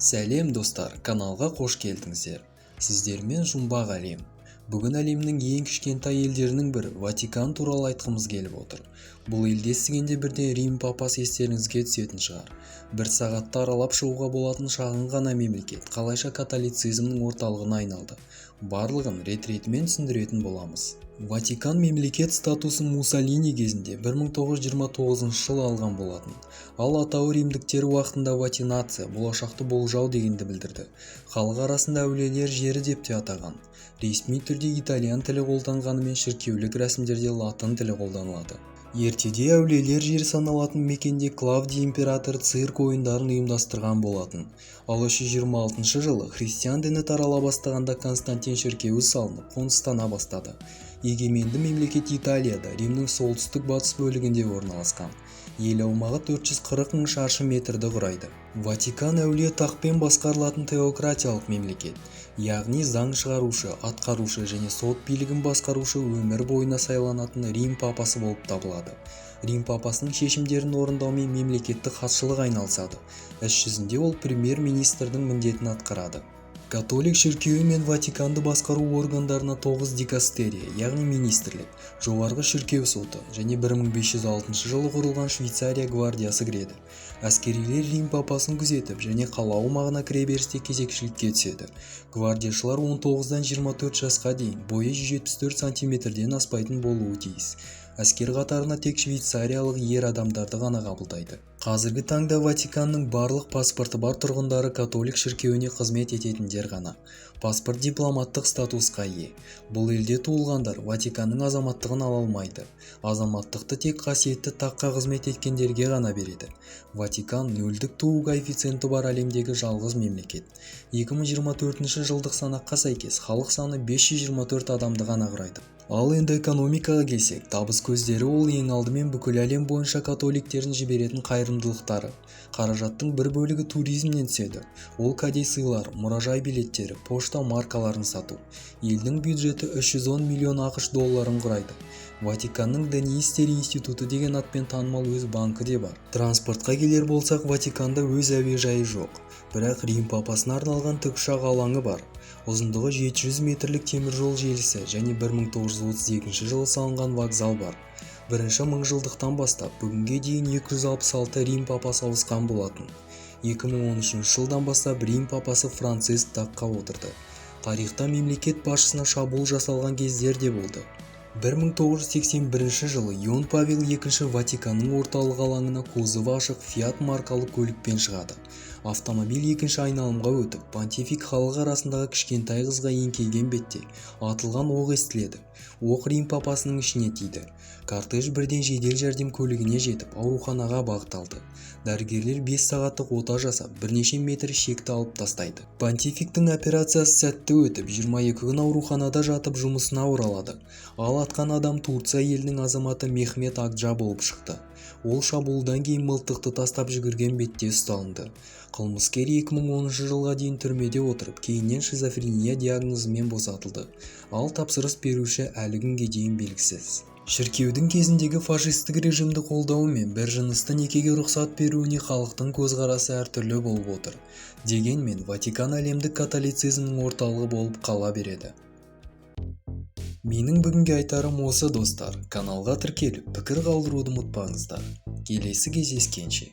Сәлем достар, каналға қош келдіңіздер. Сіздермен жұмбақ әлем. Бүгін әлемнің ең кішкентай елдерінің бірі Ватикан туралы айтқымыз келіп отыр. Бұл елді естігенде бірден Рим папасы естеріңізге түсетін шығар. Бір сағатта аралап шығуға болатын шағын ғана мемлекет қалайша католицизмнің орталығына айналды. Барлығын рет-ретімен түсіндіретін боламыз. Ватикан мемлекет статусын Муссолини кезінде 1929 жылы алған болатын. Ал атауы римдіктер уақытында ватинация, болашақты болжау дегенді білдірді. Халық арасында әулиелер жері деп те атаған. Ресми түрде итальян тілі қолданғанымен шіркеулік рәсімдерде латын тілі қолданылады. Ертеде әулиелер жері саналатын мекенде Клавдий император цирк ойындарын ұйымдастырған болатын. Ал 326 жылы христиан діні тарала бастағанда Константин шіркеуі салынып, қоныстана бастады. Егеменді мемлекет Италияда, Римнің солтүстік-батыс бөлігінде орналасқан. Ел аумағы 440 мың шаршы метрді құрайды. Ватикан әулие тақпен басқарылатын теократиялық мемлекет, яғни заң шығарушы, атқарушы және сот билігін басқарушы өмір бойына сайланатын Рим папасы болып табылады. Рим папасының шешімдерін орындаумен мемлекеттік хатшылық айналысады. Іс жүзінде ол премьер-министрдің міндетін атқарады. Католик шіркеуі мен Ватиканды басқару органдарына 9 дикастерия, яғни министрлік, жоғарғы шіркеу соты және 1506 жылы құрылған Швейцария гвардиясы кіреді. Әскерилер Рим папасын күзетіп және қала аумағына кіреберісте кезекшілікке түседі. Гвардияшылар 19-дан 24 жасқа дейін, бойы 174 сантиметрден аспайтын болуы тиіс. Әскер қатарына тек швейцариялық ер адамдарды ғана қабылдайды. Қазіргі таңда Ватиканның барлық паспорты бар тұрғындары католик шіркеуіне қызмет ететіндер ғана. Паспорт дипломаттық статусқа ие. Бұл елде туылғандар Ватиканның азаматтығын ала алмайды. Азаматтықты тек қасиетті таққа қызмет еткендерге ғана береді. Ватикан нөлдік туу коэффициенті бар әлемдегі жалғыз мемлекет. 2024 жылдық санаққа сәйкес халық саны 524 адамды ғана құрайды. Ал енді экономикаға келсек, табыс көздері ол ең алдымен бүкіл әлем бойынша католиктердің жіберетін қайырымдылықтары. Қаражаттың бір бөлігі туризмнен түседі. Ол кәде сыйлар, мұражай билеттері, пошта маркаларын сату. Елдің бюджеті 310 миллион ақш долларын құрайды. Ватиканның діни істер институты деген атпен танымал өз банкі де бар. Транспортқа келер болсақ, Ватиканда өз әуежайы жоқ. Бірақ Рим папасына арналған тікұшақ алаңы бар. Ұзындығы 700 метрлік темір жол желісі және 1932 жылы салынған вокзал бар. Бірінші мыңжылдықтан бастап бүгінге дейін 266 Рим папасы ауысқан болатын. 2013 жылдан бастап Рим папасы Франциск таққа отырды. Тарихта мемлекет басшысына шабуыл жасалған кездер де болды. 1981 жылы Иоанн Павел II Ватиканның орталық алаңына кузовы ашық Fiat маркалы көлікпен шығады. Автомобиль екінші айналымға өтіп, понтифик халық арасындағы кішкентай қызға еңкейген бетте атылған оқ естіледі. Оқ Рим папасының ішіне тиді. Кортеж бірден жедел жәрдем көлігіне жетіп, ауруханаға бағытталды. Дәрігерлер 5 сағаттық ота жасап, бірнеше метр шекті алып тастайды. Понтификтің операциясы сәтті өтіп, 22 күн ауруханада жатып жұмысына оралады. Ал атқан адам Турция елінің азаматы Мехмет Акджа болып шықты. Ол шабуылдан кейін мылтықты тастап жүгірген бетте ұсталынды. Қылмыскер 2010 жылға дейін түрмеде отырып, кейіннен шизофрения диагнозымен босатылды. Ал тапсырыс беруші әлі күнге дейін белгісіз. Шіркеудің кезіндегі фашистік режимді қолдауымен бір жынысты некеге рұқсат беруіне халықтың көзқарасы әртүрлі болып отыр. Дегенмен Ватикан әлемдік католицизмнің орталығы болып қала береді. Менің бүгінге айтарым осы достар. Каналға тіркеліп, пікір қалдыруды ұмытпаңыздар. Келесі кездескенше.